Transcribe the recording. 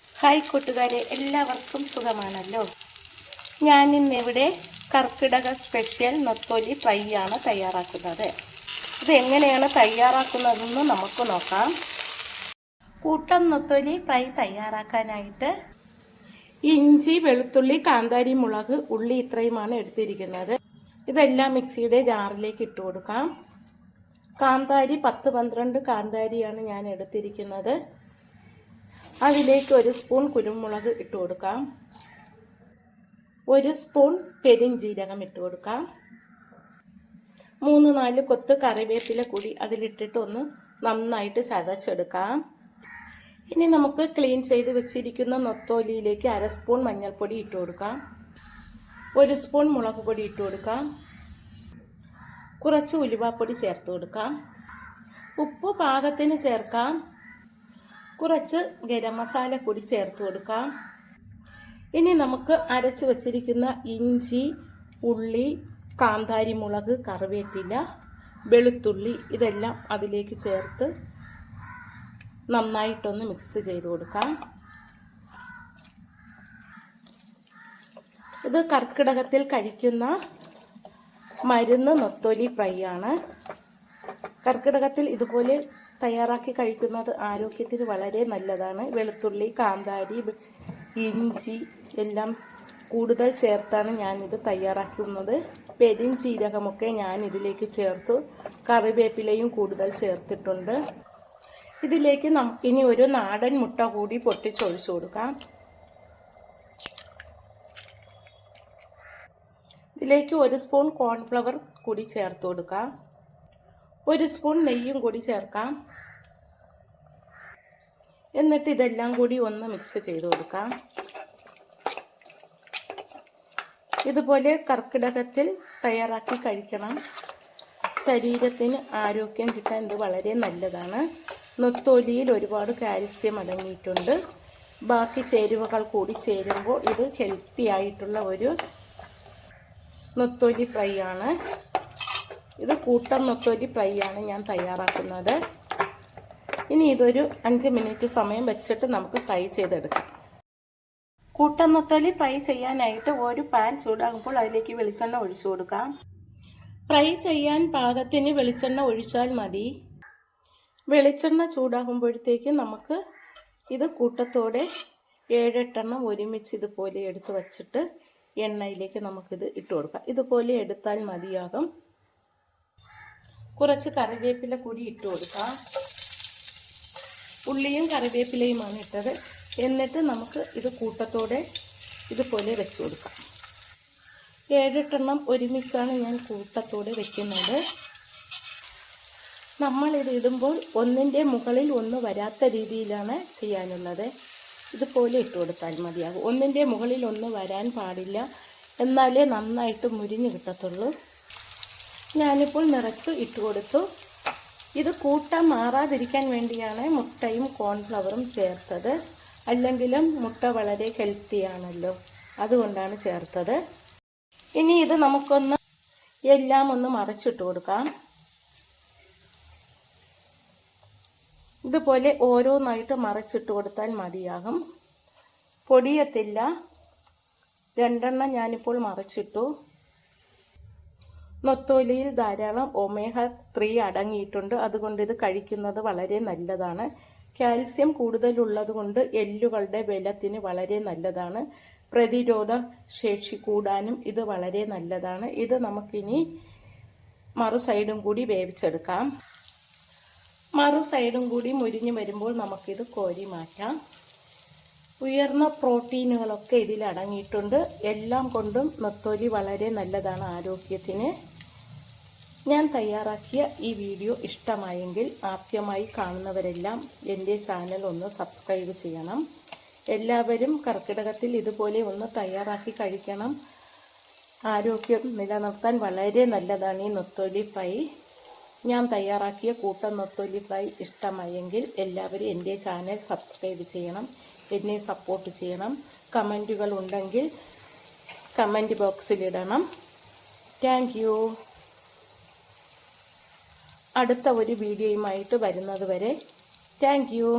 Hi കൂട്ടുകാരെ, എല്ലാവർക്കും സുഖമാണല്ലോ. ഞാനിന്നിവിടെ കർക്കിടക സ്പെഷ്യൽ നൊത്തോലി ഫ്രൈ ആണ് തയ്യാറാക്കുന്നത്. ഇത് എങ്ങനെയാണ് തയ്യാറാക്കുന്നതെന്ന് നമുക്ക് നോക്കാം. കൂട്ടം നൊത്തോലി ഫ്രൈ തയ്യാറാക്കാനായിട്ട് ഇഞ്ചി, വെളുത്തുള്ളി, കാന്താരി മുളക്, ഉള്ളി ഇത്രയുമാണ് എടുത്തിരിക്കുന്നത്. ഇതെല്ലാം മിക്സിയുടെ ജാറിലേക്ക് ഇട്ട് കൊടുക്കാം. കാന്താരി 10-12 കാന്താരിയാണ് ഞാൻ എടുത്തിരിക്കുന്നത്. അതിലേക്ക് 1 സ്പൂൺ കുരുമുളക് ഇട്ട് കൊടുക്കാം. 1 സ്പൂൺ പെരിഞ്ജീരകം ഇട്ട് കൊടുക്കാം. 3-4 കൊത്ത് കറിവേപ്പില കൂടി അതിലിട്ടിട്ട് ഒന്ന് നന്നായിട്ട് ചതച്ചെടുക്കാം. ഇനി നമുക്ക് ക്ലീൻ ചെയ്ത് വെച്ചിരിക്കുന്ന നൊത്തോലിയിലേക്ക് 1/2 സ്പൂൺ മഞ്ഞൾപ്പൊടി ഇട്ട് കൊടുക്കാം. 1 സ്പൂൺ മുളക് പൊടി ഇട്ട് കൊടുക്കാം. കുറച്ച് ഉലുവാപ്പൊടി ചേർത്ത് കൊടുക്കാം. ഉപ്പ് പാകത്തിന് ചേർക്കാം. കുറച്ച് ഗരം മസാല പൊടി ചേർത്ത് കൊടുക്കാം. ഇനി നമുക്ക് അരച്ച് വച്ചിരിക്കുന്ന ഇഞ്ചി, ഉള്ളി, കാന്താരി മുളക്, കറിവേപ്പില, വെളുത്തുള്ളി ഇതെല്ലാം അതിലേക്ക് ചേർത്ത് നന്നായിട്ടൊന്ന് മിക്സ് ചെയ്ത് കൊടുക്കാം. ഇത് കർക്കിടകത്തിൽ കഴിക്കുന്ന മരുന്ന് നൊത്തോലി ഫ്രൈ ആണ്. കർക്കിടകത്തിൽ ഇതുപോലെ തയ്യാറാക്കി കഴിക്കുന്നത് ആരോഗ്യത്തിന് വളരെ നല്ലതാണ്. വെളുത്തുള്ളി, കാന്താരി, ഇഞ്ചി എല്ലാം കൂടുതൽ ചേർത്താണ് ഞാനിത് തയ്യാറാക്കുന്നത്. പെരിഞ്ജീരകമൊക്കെ ഞാൻ ഇതിലേക്ക് ചേർത്തു. കറിവേപ്പിലയും കൂടുതൽ ചേർത്തിട്ടുണ്ട്. ഇതിലേക്ക് നമുക്കിനി ഒരു നാടൻ മുട്ട കൂടി പൊട്ടിച്ചൊഴിച്ചു കൊടുക്കാം. ഇതിലേക്ക് 1 സ്പൂൺ കോൺഫ്ലവർ കൂടി ചേർത്ത് കൊടുക്കാം. 1 സ്പൂൺ നെയ്യും കൂടി ചേർക്കാം. എന്നിട്ട് ഇതെല്ലാം കൂടി ഒന്ന് മിക്സ് ചെയ്ത് കൊടുക്കാം. ഇതുപോലെ കർക്കിടകത്തിൽ തയ്യാറാക്കി കഴിക്കണം. ശരീരത്തിന് ആരോഗ്യം കിട്ടാൻ ഇത് വളരെ നല്ലതാണ്. നൊത്തോലിയിൽ ഒരുപാട് കാൽസ്യം അടങ്ങിയിട്ടുണ്ട്. ബാക്കി ചേരുവകൾ കൂടി ചേരുമ്പോൾ ഇത് ഹെൽത്തി ആയിട്ടുള്ള ഒരു നൊത്തോലി ഫ്രൈ ആണ്. ഇത് കൂട്ടം നൊത്തോലി ഫ്രൈ ആണ് ഞാൻ തയ്യാറാക്കുന്നത്. ഇനി ഇതൊരു 5 മിനിറ്റ് സമയം വെച്ചിട്ട് നമുക്ക് ഫ്രൈ ചെയ്തെടുക്കാം. കൂട്ടം നൊത്തോലി ഫ്രൈ ചെയ്യാനായിട്ട് ഒരു പാൻ ചൂടാകുമ്പോൾ അതിലേക്ക് വെളിച്ചെണ്ണ ഒഴിച്ചു കൊടുക്കാം. ഫ്രൈ ചെയ്യാൻ പാകത്തിന് വെളിച്ചെണ്ണ ഒഴിച്ചാൽ മതി. വെളിച്ചെണ്ണ ചൂടാകുമ്പോഴത്തേക്ക് നമുക്ക് ഇത് കൂട്ടത്തോടെ 7-8 എണ്ണം ഒരുമിച്ച് ഇതുപോലെ എടുത്ത് വച്ചിട്ട് എണ്ണയിലേക്ക് നമുക്കിത് ഇട്ട് കൊടുക്കാം. ഇതുപോലെ എടുത്താൽ മതിയാകും. കുറച്ച് കറിവേപ്പില കൂടി ഇട്ട് കൊടുക്കാം. ഉള്ളിയും കറിവേപ്പിലയുമാണ് ഇട്ടത്. എന്നിട്ട് നമുക്ക് ഇത് കൂട്ടത്തോടെ ഇതുപോലെ വെച്ച് കൊടുക്കാം. 7-8 എണ്ണം ഒരുമിച്ചാണ് ഞാൻ കൂട്ടത്തോടെ വെക്കുന്നത്. നമ്മളിത് ഇടുമ്പോൾ ഒന്നിൻ്റെ മുകളിൽ ഒന്ന് വരാത്ത രീതിയിലാണ് ചെയ്യാനുള്ളത്. ഇതുപോലെ ഇട്ട് കൊടുത്താൽ മതിയാകും. ഒന്നിൻ്റെ മുകളിൽ ഒന്ന് വരാൻ പാടില്ല. എന്നാലേ നന്നായിട്ട് മുരിഞ്ഞ് കിട്ടത്തുള്ളൂ. ഞാനിപ്പോൾ നിറച്ച് ഇട്ട് കൊടുത്തു. ഇത് കൂട്ടം മാറാതിരിക്കാൻ വേണ്ടിയാണ് മുട്ടയും കോൺഫ്ലവറും ചേർത്തത്. അല്ലെങ്കിലും മുട്ട വളരെ ഹെൽത്തിയാണല്ലോ, അതുകൊണ്ടാണ് ചേർത്തത്. ഇനി ഇത് നമുക്കൊന്ന് എല്ലാം ഒന്ന് മറിച്ചിട്ട് കൊടുക്കാം. ഇതുപോലെ ഓരോന്നായിട്ട് മറിച്ചിട്ട് കൊടുത്താൽ മതിയാകും. പൊടിയത്തില്ല. 2 എണ്ണം ഞാനിപ്പോൾ മറിച്ചിട്ടു. നൊത്തോലിയിൽ ധാരാളം ഒമേഗ 3 അടങ്ങിയിട്ടുണ്ട്. അതുകൊണ്ട് ഇത് കഴിക്കുന്നത് വളരെ നല്ലതാണ്. കാൽസ്യം കൂടുതലുള്ളത് കൊണ്ട് എല്ലുകളുടെ ബലത്തിന് വളരെ നല്ലതാണ്. പ്രതിരോധ ശേഷി കൂടാനും ഇത് വളരെ നല്ലതാണ്. ഇത് നമുക്കിനി മറു സൈഡും കൂടി വേവിച്ചെടുക്കാം. മറു സൈഡും കൂടി മുരിഞ്ഞ് വരുമ്പോൾ നമുക്കിത് കോരി മാറ്റാം. ഉയർന്ന പ്രോട്ടീനുകളൊക്കെ ഇതിൽ അടങ്ങിയിട്ടുണ്ട്. എല്ലാം കൊണ്ടും നൊത്തോലി വളരെ നല്ലതാണ് ആരോഗ്യത്തിന്. ഞാൻ തയ്യാറാക്കിയ ഈ വീഡിയോ ഇഷ്ടമായെങ്കിൽ ആദ്യമായി കാണുന്നവരെല്ലാം എൻ്റെ ചാനൽ ഒന്ന് സബ്സ്ക്രൈബ് ചെയ്യണം. എല്ലാവരും കർക്കിടകത്തിൽ ഇതുപോലെ ഒന്ന് തയ്യാറാക്കി കഴിക്കണം. ആരോഗ്യം നിലനിർത്താൻ വളരെ നല്ലതാണ് ഈ നൊത്തോലി ഫ്രൈ. ഞാൻ തയ്യാറാക്കിയ കൂട്ടം നൊത്തോലി ഫ്രൈ ഇഷ്ടമായെങ്കിൽ എല്ലാവരും എൻ്റെ ചാനൽ സബ്സ്ക്രൈബ് ചെയ്യണം. എന്നെ സപ്പോർട്ട് ചെയ്യണം. കമൻറ്റുകൾ ഉണ്ടെങ്കിൽ കമൻറ്റ് ബോക്സിലിടണം. Thank you. അടുത്ത ഒരു വീഡിയോയുമായിട്ട് വരുന്നത് വരെ താങ്ക് യു.